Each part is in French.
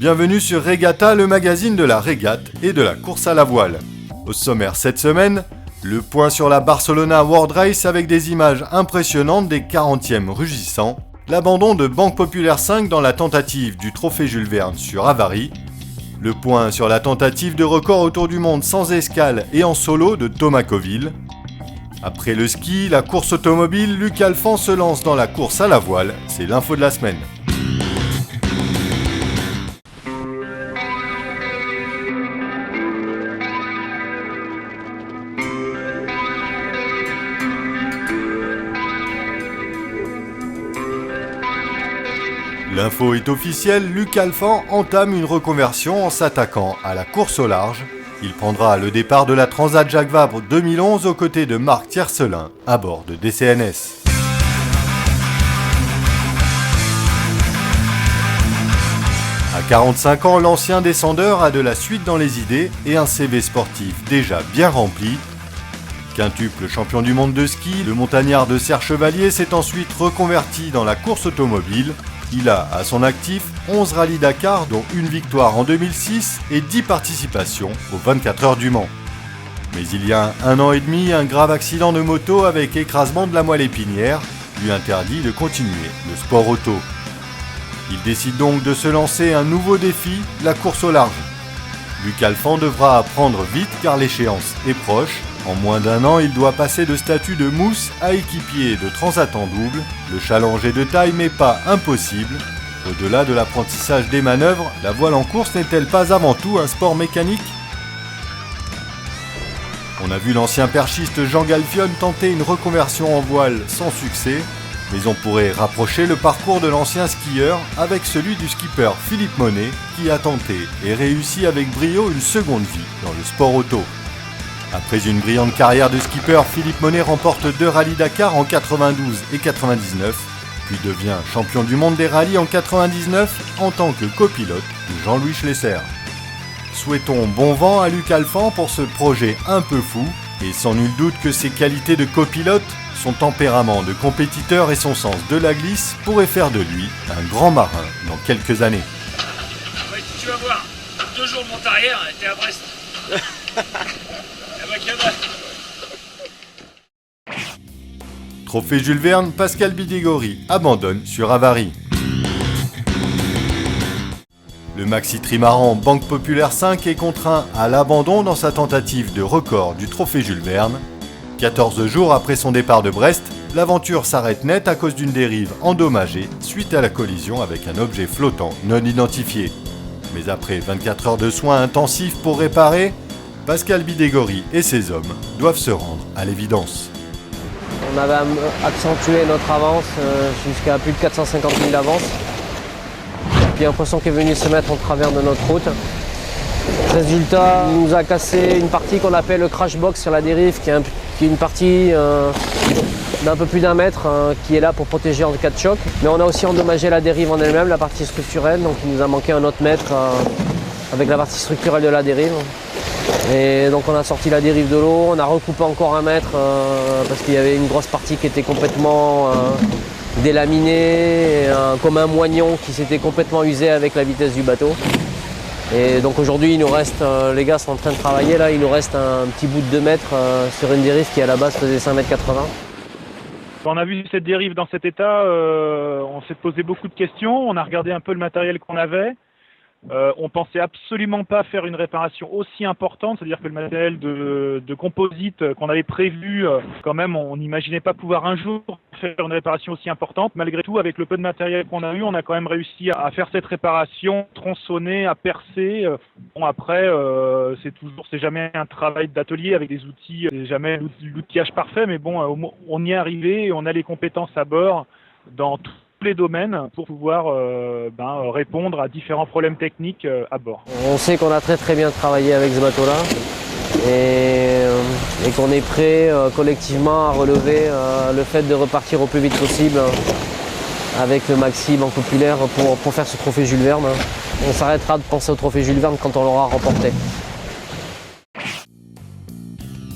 Bienvenue sur Regatta, le magazine de la régate et de la course à la voile. Au sommaire cette semaine, le point sur la Barcelona World Race avec des images impressionnantes des 40e rugissants, l'abandon de Banque Populaire 5 dans la tentative du trophée Jules Verne sur Avary, le point sur la tentative de record autour du monde sans escale et en solo de Thomas Coville. Après le ski, la course automobile, Luc Alphand se lance dans la course à la voile, c'est l'info de la semaine. L'info est officielle, Luc Alphand entame une reconversion en s'attaquant à la course au large. Il prendra le départ de la Transat Jacques Vabre 2011 aux côtés de Marc Tiercelin à bord de DCNS. À 45 ans, l'ancien descendeur a de la suite dans les idées et un CV sportif déjà bien rempli. Quintuple champion du monde de ski, le montagnard de Serre Chevalier s'est ensuite reconverti dans la course automobile. Il a à son actif 11 rallyes Dakar, dont une victoire en 2006 et 10 participations aux 24 heures du Mans. Mais il y a un an et demi, un grave accident de moto avec écrasement de la moelle épinière lui interdit de continuer le sport auto. Il décide donc de se lancer un nouveau défi, la course au large. Luc Alphand devra apprendre vite car l'échéance est proche. En moins d'un an, il doit passer de statut de mousse à équipier de transat en double. Le challenge est de taille mais pas impossible. Au-delà de l'apprentissage des manœuvres, la voile en course n'est-elle pas avant tout un sport mécanique ? On a vu l'ancien perchiste Jean Galfionne tenter une reconversion en voile sans succès, mais on pourrait rapprocher le parcours de l'ancien skieur avec celui du skipper Philippe Monet qui a tenté et réussi avec brio une seconde vie dans le sport auto. Après une brillante carrière de skipper, Philippe Monet remporte 2 rallyes Dakar en 92 et 99, puis devient champion du monde des rallyes en 99 en tant que copilote de Jean-Louis Schlesser. Souhaitons bon vent à Luc Alphand pour ce projet un peu fou, et sans nul doute que ses qualités de copilote, son tempérament de compétiteur et son sens de la glisse pourraient faire de lui un grand marin dans quelques années. Ouais, tu vas voir, 2 jours de monte arrière, t'es à Brest. Trophée Jules Verne, Pascal Bidégori abandonne sur Avary. Le maxi trimaran Banque Populaire 5 est contraint à l'abandon dans sa tentative de record du Trophée Jules Verne. 14 jours après son départ de Brest, l'aventure s'arrête net à cause d'une dérive endommagée suite à la collision avec un objet flottant non identifié. Mais après 24 heures de soins intensifs pour réparer, Pascal Bidégori et ses hommes doivent se rendre à l'évidence. On avait accentué notre avance jusqu'à plus de 450 000 d'avance. Puis un poisson qui est venu se mettre en travers de notre route. Résultat, il nous a cassé une partie qu'on appelle le crash box sur la dérive, qui est une partie d'un peu plus d'1 mètre qui est là pour protéger en cas de choc. Mais on a aussi endommagé la dérive en elle-même, la partie structurelle, donc il nous a manqué un autre mètre avec la partie structurelle de la dérive. Et donc on a sorti la dérive de l'eau, on a recoupé encore 1 mètre parce qu'il y avait une grosse partie qui était complètement délaminée, comme un moignon qui s'était complètement usé avec la vitesse du bateau. Et donc aujourd'hui il nous reste, les gars sont en train de travailler là, il nous reste un petit bout de 2 mètres sur une dérive qui à la base faisait 5,80 m. Quand on a vu cette dérive dans cet état, on s'est posé beaucoup de questions, on a regardé un peu le matériel qu'on avait. On pensait absolument pas faire une réparation aussi importante, c'est-à-dire que le matériel de composite qu'on avait prévu, quand même, on n'imaginait pas pouvoir un jour faire une réparation aussi importante. Malgré tout, avec le peu de matériel qu'on a eu, on a quand même réussi à faire cette réparation, tronçonner, à percer. Bon, après, c'est jamais un travail d'atelier avec des outils, c'est jamais l'outillage parfait, mais bon, on y est arrivé et on a les compétences à bord dans tous les domaines pour pouvoir répondre à différents problèmes techniques à bord. On sait qu'on a très bien travaillé avec ce bateau-là et qu'on est prêt collectivement à relever le fait de repartir au plus vite possible avec le maxi Banque Populaire pour faire ce trophée Jules Verne. On s'arrêtera de penser au trophée Jules Verne quand on l'aura remporté.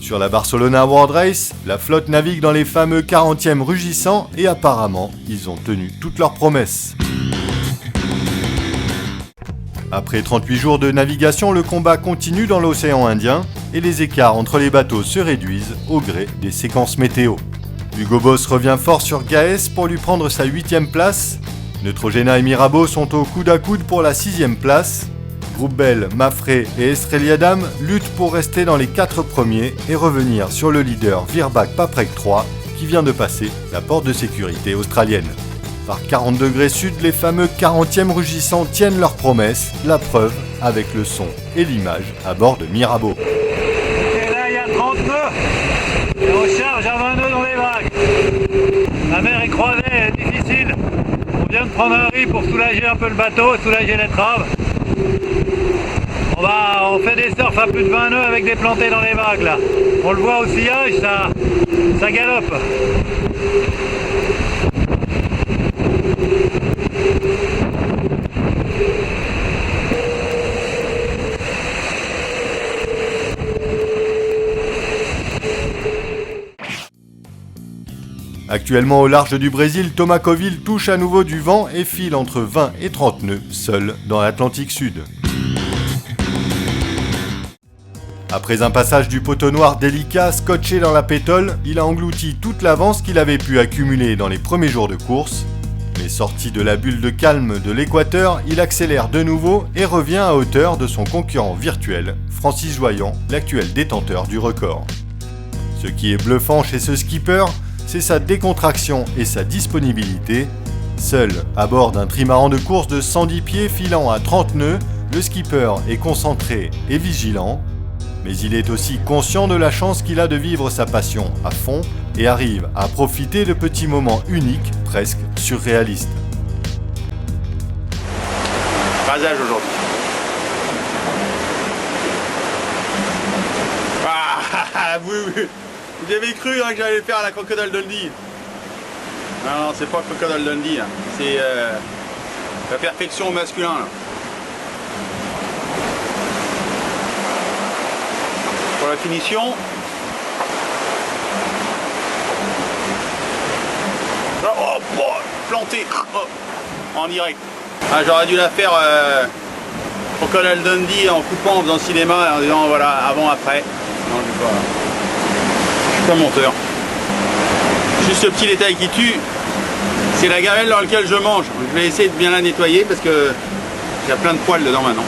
Sur la Barcelona World Race, la flotte navigue dans les fameux 40e rugissants et apparemment, ils ont tenu toutes leurs promesses. Après 38 jours de navigation, le combat continue dans l'océan Indien et les écarts entre les bateaux se réduisent au gré des séquences météo. Hugo Boss revient fort sur Gaes pour lui prendre sa 8e place. Neutrogena et Mirabeau sont au coude à coude pour la 6e place. Groupe Bell, Mafre et Estrella Damm luttent pour rester dans les 4 premiers et revenir sur le leader Virbac Paprec 3 qui vient de passer la porte de sécurité australienne. Par 40 degrés sud, les fameux 40e rugissants tiennent leurs promesses, la preuve avec le son et l'image à bord de Mirabeau. Et là, il y a 30 nœuds et on charge à 20 nœuds dans les vagues. La mer est croisée, elle est difficile. On vient de prendre un riz pour soulager un peu le bateau, soulager l'étrave. On fait des surfs à plus de 20 nœuds avec des plantés dans les vagues là. On le voit au sillage, ça galope. Actuellement au large du Brésil, Thomas Coville touche à nouveau du vent et file entre 20 et 30 nœuds, seul dans l'Atlantique Sud. Après un passage du poteau noir délicat scotché dans la pétole, il a englouti toute l'avance qu'il avait pu accumuler dans les premiers jours de course. Mais sorti de la bulle de calme de l'équateur, il accélère de nouveau et revient à hauteur de son concurrent virtuel, Francis Joyan, l'actuel détenteur du record. Ce qui est bluffant chez ce skipper, c'est sa décontraction et sa disponibilité. Seul à bord d'un trimaran de course de 110 pieds filant à 30 nœuds, le skipper est concentré et vigilant. Mais il est aussi conscient de la chance qu'il a de vivre sa passion à fond et arrive à profiter de petits moments uniques, presque surréalistes. Rasage aujourd'hui. Oui. Vous avez cru que j'allais le faire à la Crocodile Dundee. Non, c'est pas Crocodile Dundee. Hein. C'est la perfection au masculin. Là. Pour la finition. Planté en direct. Ah, j'aurais dû la faire Crocodile Dundee en coupant, en faisant cinéma et en disant voilà, avant, après. Non, je suis pas monteur. Juste ce petit détail qui tue, c'est la gamelle dans laquelle je mange. Je vais essayer de bien la nettoyer parce que il y a plein de poils dedans maintenant.